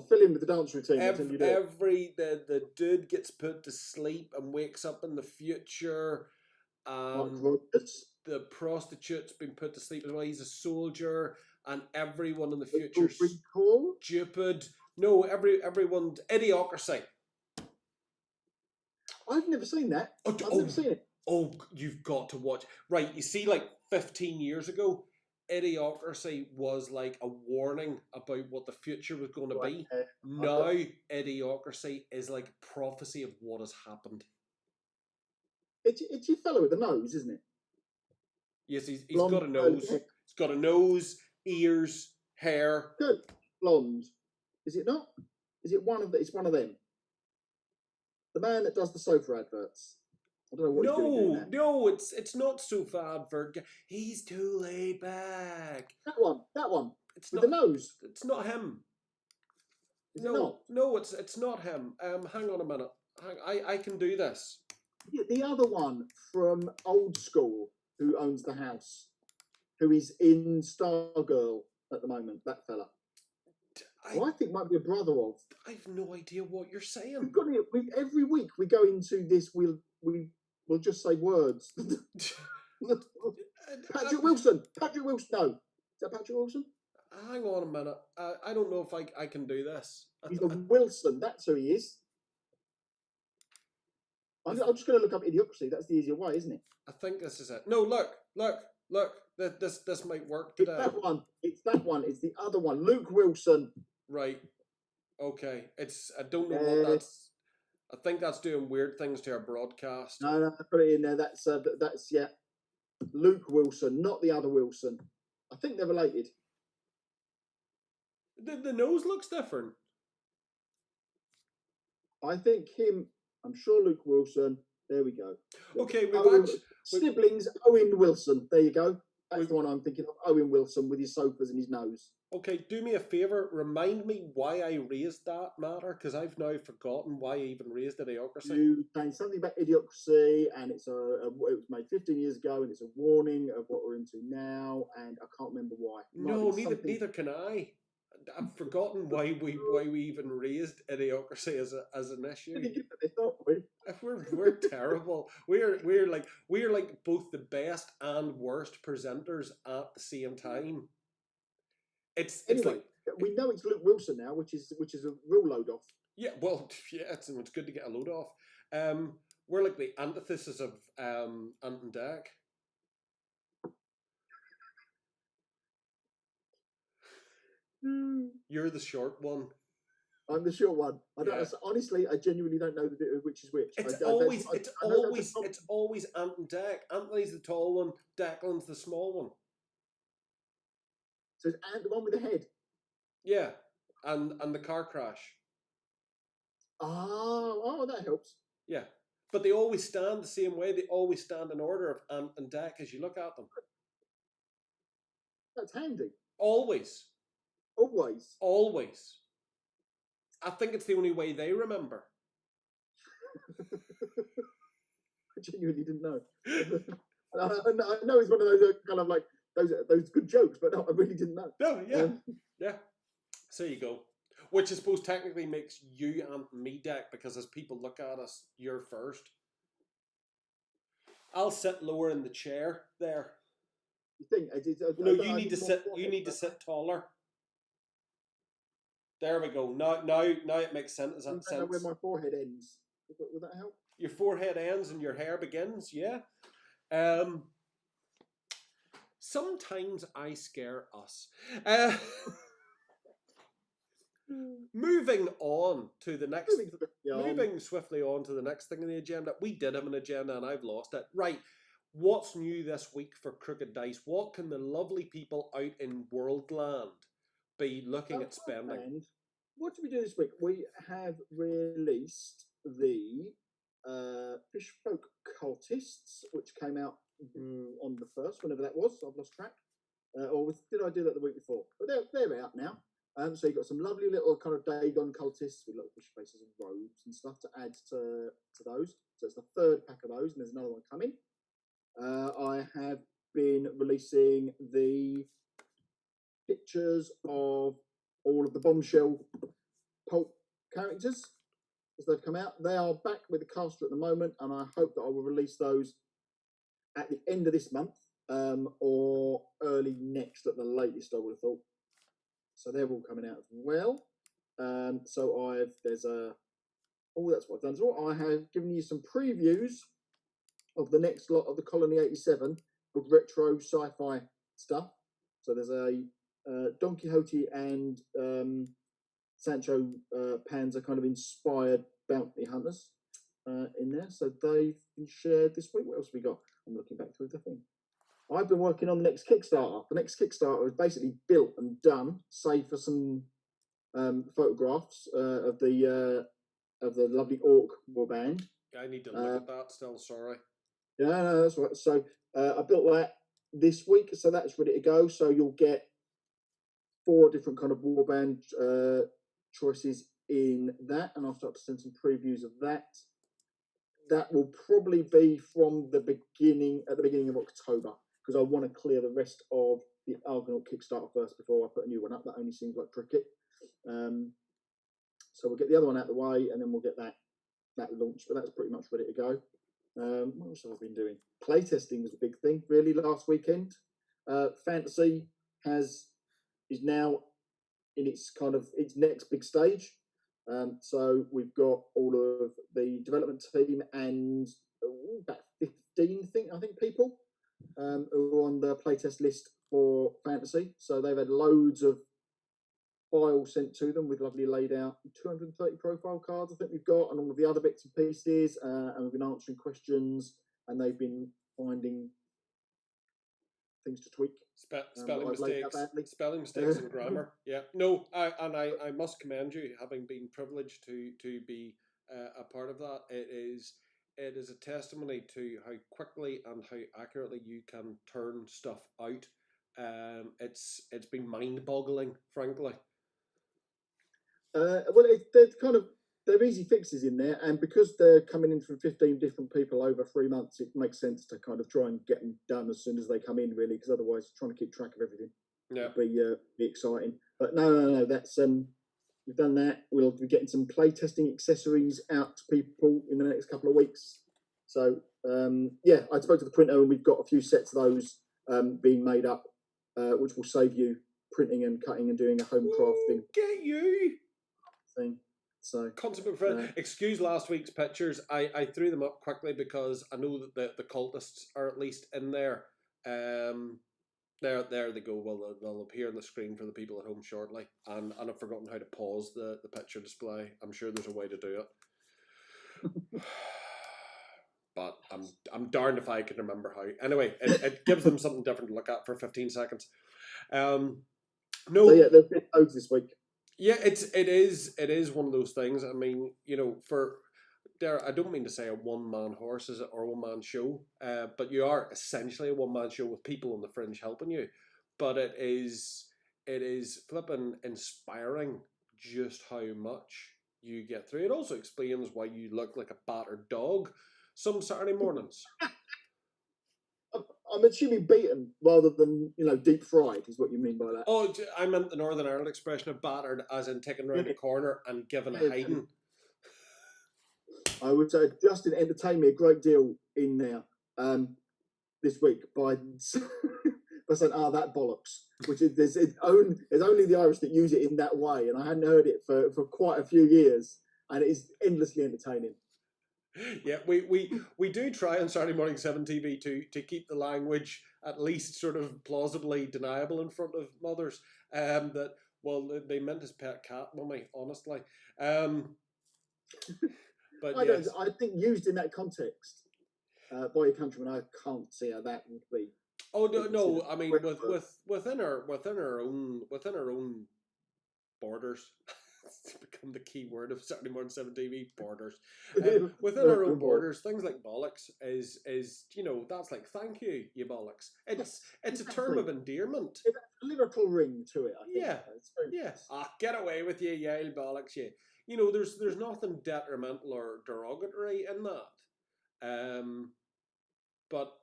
fill in with the dance routine until you do it. The dude gets put to sleep and wakes up in the future. The prostitute's been put to sleep as well. He's a soldier, and everyone in the future stupid. No, everyone's Idiocracy. I've never seen that. I've never seen it. Oh, you've got to watch. Right, you see, like 15 years ago, Idiocracy was like a warning about what the future was going to be. Now, Idiocracy is like a prophecy of what has happened. It's your fellow with the nose, isn't it? Yes, he's got a nose. He's got a nose, ears, hair. Good. Blonde. Is it not? Is it one of the, it's one of them? The man that does the sofa adverts. I don't know what he's doing. No, it's not sofa advert. He's too laid back. That one. It's with not, the nose. It's not him. No, it's not him. Hang on a minute. I can do this. The other one from Old School, who owns the house, who is in Stargirl at the moment. That fella. I think might be a brother of. I've no idea what you're saying. We've got it. Every week we go into this. We'll just say words. Patrick Wilson. No, is that Patrick Wilson? Hang on a minute. I don't know if I can do this. He's a Wilson. That's who he is. I'm just going to look up Idiocracy. That's the easier way, isn't it? I think this is it. No, look. This might work today. It's that one. It's the other one. Luke Wilson. Right. Okay. I don't know what that's. I think that's doing weird things to our broadcast. No, put it in there. That's yeah. Luke Wilson, not the other Wilson. I think they're related. The nose looks different. I think him. I'm sure Luke Wilson. There we go. Okay, siblings. Owen Wilson. There you go. That's the one I'm thinking of. Owen Wilson with his sofas and his nose. Okay, do me a favour. Remind me why I raised that matter, because I've now forgotten why I even raised Idiocracy. You saying something about Idiocracy, and it was made 15 years ago, and it's a warning of what we're into now, and I can't remember why. No, neither can I. I've forgotten why we even raised Idiocracy as an issue. We're terrible. We're like both the best and worst presenters at the same time. It's like we know it's Luke Wilson now, which is a real load off. Yeah, well, yeah, it's good to get a load off. We're like the antithesis of Ant and Dec. You're the short one. I'm the short one. I don't Yeah. Honestly, I genuinely don't know which is which. It's I always, it's I know that's a always, it's always Ant and Dec. Anthony's the tall one. Declan's the small one. So it's Ant, the one with the head. Yeah, and the car crash. Oh, that helps. Yeah, but they always stand the same way. They always stand in order of Ant and Dec as you look at them. That's handy. Always, Always. always. I think it's the only way they remember. I genuinely didn't know. I know it's one of those kind of like those good jokes, but no, I really didn't know. No, yeah, yeah. So you go. Which I suppose technically makes you and me Dec, because as people look at us, you're first. I'll sit lower in the chair there. You think? No, you need to sit. You need to sit taller. There we go. Now it makes sense. I don't know where my forehead ends. Would that help? Your forehead ends and your hair begins. Yeah. Sometimes I scare us. Moving on to the next. Moving swiftly on to the next thing on the agenda. We did have an agenda and I've lost it. Right. What's new this week for Crooked Dice? What can the lovely people out in Worldland be looking at spending? And what did we do this week? We have released the Fishfolk Cultists, which came out on the 1st, whenever that was. I've lost track. Did I do that the week before? But they're out now. So you've got some lovely little kind of Dagon cultists with little fish faces and robes and stuff to add to those. So it's the 3rd pack of those, and there's another one coming. I have been releasing the pictures of all of the Bombshell pulp characters as they've come out. They are back with the caster at the moment, and I hope that I will release those at the end of this month or early next at the latest, I would have thought. So they're all coming out as well. That's what I've done as well. I have given you some previews of the next lot of the Colony 87 with retro sci-fi stuff. So there's a Don Quixote and Sancho Panza kind of inspired bounty hunters in there. So they've been shared this week. What else have we got? I'm looking back through the thing. I've been working on the next Kickstarter. The next Kickstarter is basically built and done, save for some photographs of the lovely Orc warband. I need to look at that still, sorry. Yeah, no, that's right. So I built that this week, so that's ready to go. So you'll get 4 different kind of warband choices in that, and I'll start to send some previews of that. That will probably be from at the beginning of October, because I want to clear the rest of the Argonaut Kickstarter first before I put a new one up. That only seems like cricket. So we'll get the other one out of the way, and then we'll get that launched. But that's pretty much ready to go. What else have I been doing? Playtesting was the big thing, really, last weekend. Fantasy is now in its next big stage. So we've got all of the development team and about 15, I think people who are on the playtest list for Fantasy. So they've had loads of files sent to them with lovely laid out 230 profile cards, I think we've got, and all of the other bits and pieces. And we've been answering questions, and they've been finding things to tweak. Spelling mistakes and grammar. Yeah, no, I must commend you, having been privileged to be a part of that. It is a testimony to how quickly and how accurately you can turn stuff out. It's been mind-boggling, frankly. They're easy fixes in there, and because they're coming in from 15 different people over 3 months, it makes sense to kind of try and get them done as soon as they come in, really, because otherwise trying to keep track of everything would be exciting. But no, that's we've done that. We'll be getting some play testing accessories out to people in the next couple of weeks. So I spoke to the printer, and we've got a few sets of those being made up, which will save you printing and cutting and doing a home crafting. Get you thing. So consummate friend. Excuse last week's pictures. I threw them up quickly because I know that the cultists are at least in there. There they go. Well, they'll appear on the screen for the people at home shortly. And I've forgotten how to pause the picture display. I'm sure there's a way to do it. But I'm darned if I can remember how. Anyway, it gives them something different to look at for 15 seconds. Um, So no, yeah, there's been loads this week. yeah, it is one of those things. I mean, for there, I don't mean to say a one man horse is it or a one man show, but you are essentially a one man show with people on the fringe helping you. But it is flipping inspiring just how much you get through. It also explains why you look like a battered dog some Saturday mornings. I'm assuming beaten rather than deep fried is what you mean by that. Oh, I meant the Northern Ireland expression of battered, as in taken round a corner and given a hiding. I would say Justin entertained me a great deal in there this week by saying, that bollocks," which is there's only the Irish that use it in that way, and I hadn't heard it for quite a few years, and it is endlessly entertaining. Yeah, we do try on Saturday Morning 7 TV to keep the language at least sort of plausibly deniable in front of mothers. That, well, they meant his pet cat, mummy, honestly. But yes. I think used in that context by your countrymen, I can't see how that would be. Oh no! I mean, within our own borders. It's become the key word of Saturday Morning 7 TV, borders. Within our own borders, things like bollocks is that's like thank you, you bollocks. It's a term of endearment. It's a lyrical ring to it, I think. Yeah, yeah. Get away with you, you bollocks, you. There's nothing detrimental or derogatory in that. But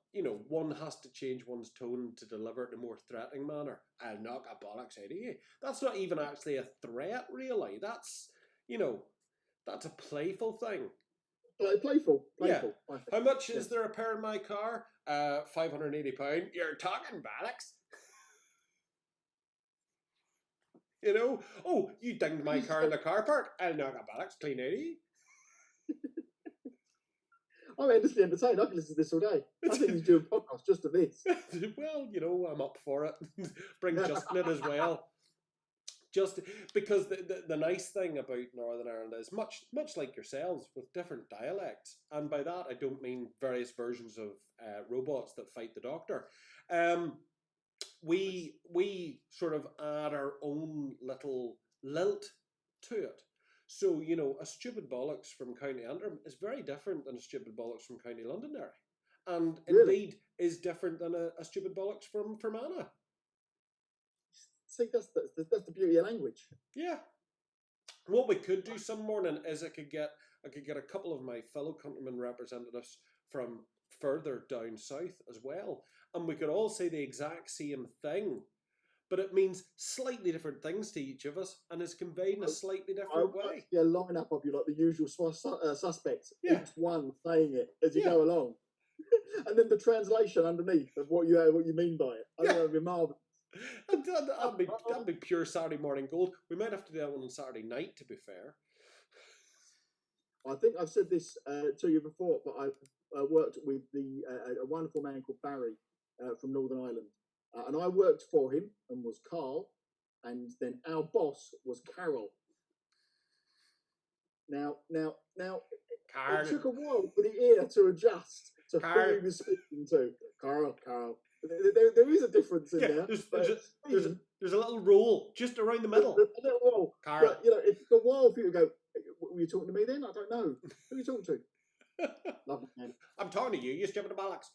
one has to change one's tone to deliver it in a more threatening manner. I'll knock a bollocks out of you. That's not even actually a threat, really. That's that's a playful thing. Playful. Yeah. How much is the repair in my car? £580. You're talking bollocks. Oh, you dinged my car in the car park. I'll knock a bollocks clean out of you. I'm endlessly entertained. I can listen to this all day. I think you do a podcast just of this. Well, I'm up for it. Bring Justin in as well. Just because the nice thing about Northern Ireland is much like yourselves with different dialects, and by that I don't mean various versions of robots that fight the Doctor. We sort of add our own little lilt to it. So, a stupid bollocks from County Antrim is very different than a stupid bollocks from County Londonderry. And indeed is different than a stupid bollocks from Fermanagh. See, that's the beauty of language. Yeah. What we could do some morning is I could get a couple of my fellow countrymen representatives from further down south as well. And we could all say the exact same thing. But it means slightly different things to each of us and is conveyed in a slightly different way. Yeah, line up of you like the usual suspects. Yeah. Each one saying it as you go along, and then the translation underneath of what you mean by it. I think that'd be marvelous. That'd be pure Saturday morning gold. We might have to do that one on Saturday night, to be fair. I think I've said this to you before, but I've worked with a wonderful man called Barry from Northern Ireland. And I worked for him and was Karl, and then our boss was Karl. Now, Karl. It took a while for the ear to adjust to who he was speaking to. Karl. There is a difference in there. There's a little roll just around the middle. A little roll. Karl. But, it took a while for you to go, were you talking to me then? I don't know. Who are you talking to? Lovely man. I'm talking to you, you stupid bollocks.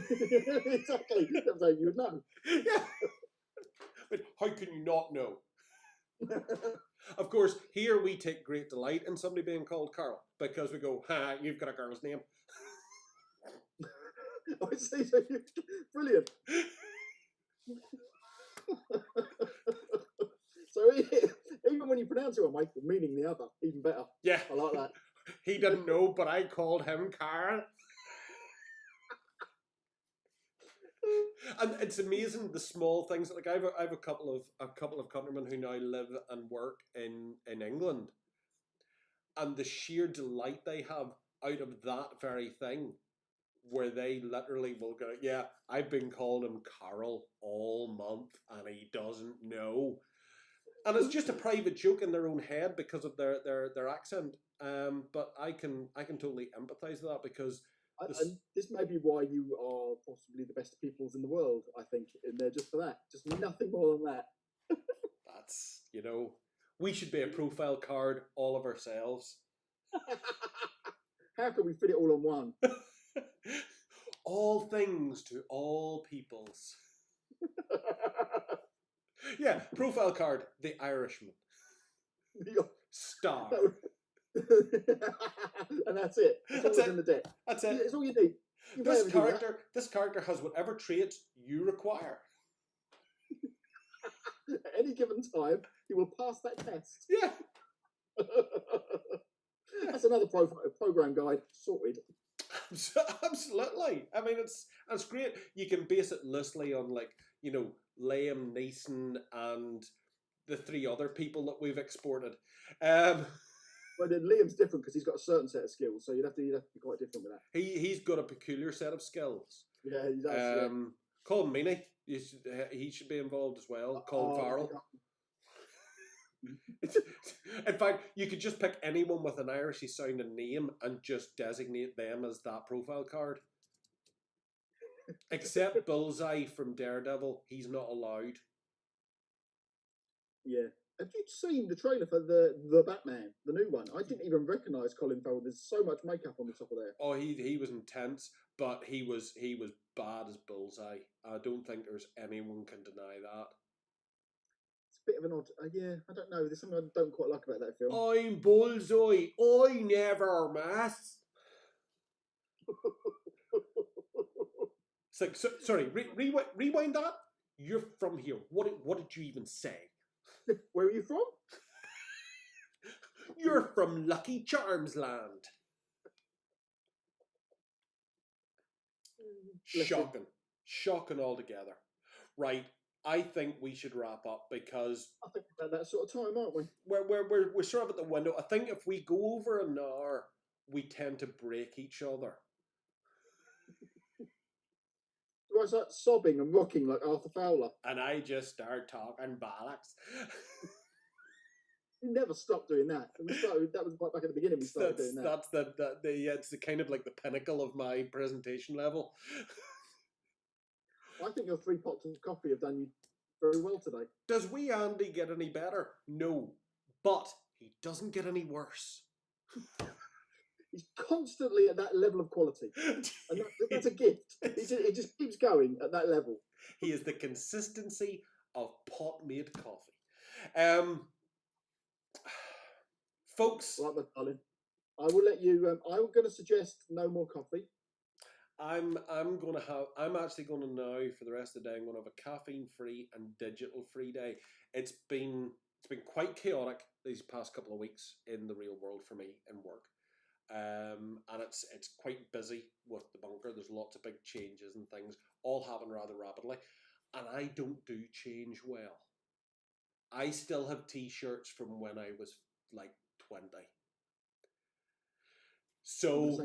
Exactly. That's how you would know. Yeah. But how can you not know? Of course, here we take great delight in somebody being called Karl because we go, you've got a girl's name. I see. Brilliant. So even when you pronounce it one way, meaning the other, even better. Yeah. I like that. He didn't know, but I called him Karl. And it's amazing the small things. Like I have a couple of countrymen who now live and work in England, and the sheer delight they have out of that very thing where they literally will go, yeah, I've been calling him Karl all month and he doesn't know. And it's just a private joke in their own head because of their accent. But I can totally empathise with that because this And this may be why you are possibly the best peoples in the world, I think, in there just for that. Just nothing more than that. that's we should be a profile card all of ourselves. How can we fit it all on one? All things to all peoples. Yeah, profile card, the Irishman. Star. And that's it. That's all in the deck. That's it. It's all you need. This character has whatever traits you require. At any given time, he will pass that test. Yeah. That's another program guide sorted. Absolutely. I mean, it's great. You can base it loosely on Liam Neeson and the three other people that we've exported. But then Liam's different because he's got a certain set of skills, so you'd have to be quite different with that. He's got a peculiar set of skills. Yeah, he does. Colin Meaney, he should be involved as well. Colin Farrell. In fact, you could just pick anyone with an Irishy sounding name and just designate them as that profile card. Except Bullseye from Daredevil, he's not allowed. Yeah. Have you seen the trailer for the Batman, the new one? I didn't even recognise Colin Farrell. There's so much makeup on the top of there. Oh, he was intense, but he was bad as Bullseye. I don't think there's anyone can deny that. It's a bit of an odd. Yeah, I don't know. There's something I don't quite like about that film. I'm Bullseye. I never miss. It's like, sorry, rewind that. You're from here. What did you even say? Where are you from? You're from Lucky Charms land. Shocking altogether. Right, I think we should wrap up because I think we're at that sort of time, aren't we? We're sort of at the window. I think if we go over an hour, we tend to break each other. Do I start sobbing and rocking like Arthur Fowler? And I just start talking bollocks. We never stopped doing that. That was back at the beginning. We started doing that. It's the kind of like the pinnacle of my presentation level. I think your 3 pots of coffee have done you very well today. Does wee Andy get any better? No, but he doesn't get any worse. He's constantly at that level of quality, and that's a gift. It just keeps going at that level. He is the consistency of pot-made coffee. Folks, right, my darling, I will let you. I'm going to suggest no more coffee. I'm actually going to now for the rest of the day. I'm going to have a caffeine-free and digital-free day. It's been quite chaotic these past couple of weeks in the real world for me in work. And it's quite busy with the bunker. There's lots of big changes and things all happen rather rapidly, and I don't do change well. I still have t-shirts from when I was like 20, so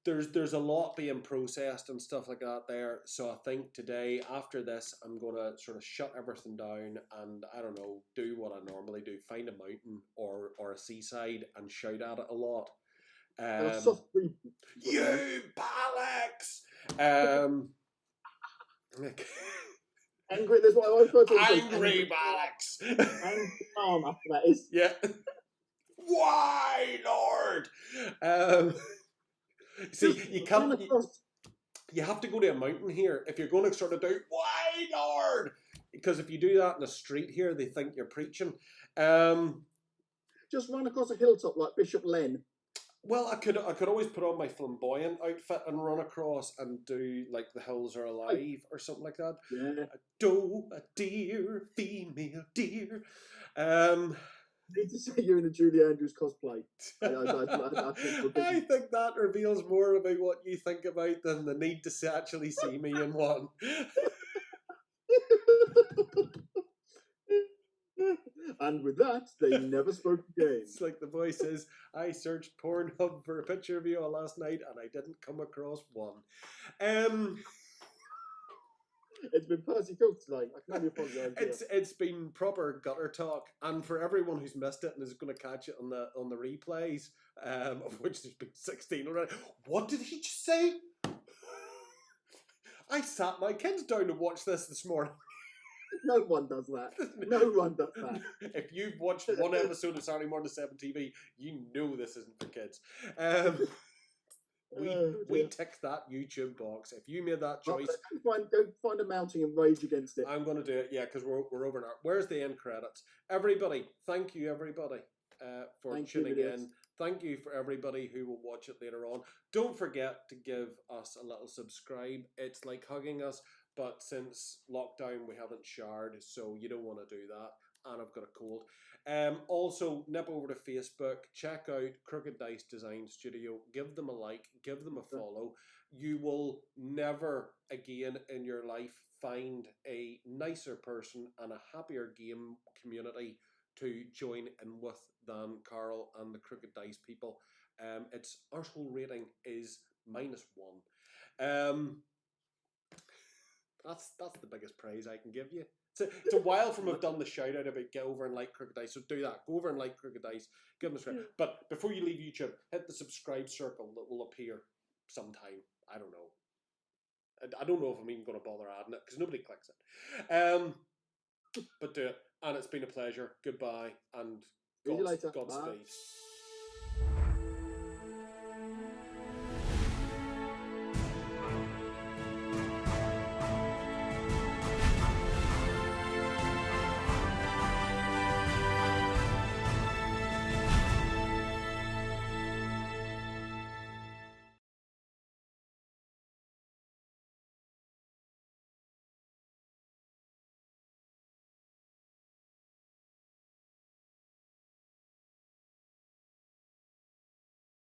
there's a lot being processed and stuff like that there. So I think today after this I'm gonna sort of shut everything down and I don't know, do what I normally do, find a mountain or a seaside and shout at it a lot. You bollocks! Angry. That's what I was Angry bollocks. Angry after that is. Yeah. Why, Lord? See, you can't. You have to go to a mountain here if you're going to sort of do why, Lord, because if you do that in the street here, they think you're preaching. Just run across a hilltop like Bishop Len. Well, I could always put on my flamboyant outfit and run across and do like The Hills Are Alive or something like that. Yeah. A doe, a deer, female deer. I need to see you in the Julie Andrews cosplay. I think that reveals more about what you think about than the need to actually see me in one. And with that, they never spoke again. It's like the boy says, I searched Pornhub for a picture of you all last night and I didn't come across one. It's been Percy Cook tonight. I can only apologise. It's been proper gutter talk, and for everyone who's missed it and is going to catch it on the replays, of which there's been 16 already. What did he just say? I sat my kids down to watch this morning. No one does that. No one does that. If you've watched one episode of Saturday Morning 7 TV, you know this isn't for kids. We ticked that YouTube box. If you made that choice, go find a mounting and rage against it. I'm going to do it. Yeah, because we're over now. Where's the end credits? Everybody, thank you, everybody, for tuning in. Thank you for everybody who will watch it later on. Don't forget to give us a little subscribe. It's like hugging us, but since lockdown we haven't showered, so you don't want to do that. And I've got a cold. Also, nip over to Facebook, check out Crooked Dice Design Studio, give them a like, give them a follow. You will never again in your life find a nicer person and a happier game community to join in with than Karl and the Crooked Dice people. Its arsehole rating is -1. That's the biggest praise I can give you. It's a while from I've done the shout out about get over and like Crooked Dice, so do that. Go over and like Crooked Dice, give them a subscribe. But before you leave YouTube, hit the subscribe circle that will appear sometime. I don't know. I don't know if I'm even going to bother adding it because nobody clicks it. But do it, and it's been a pleasure. Goodbye, and See you later. Godspeed. Bye.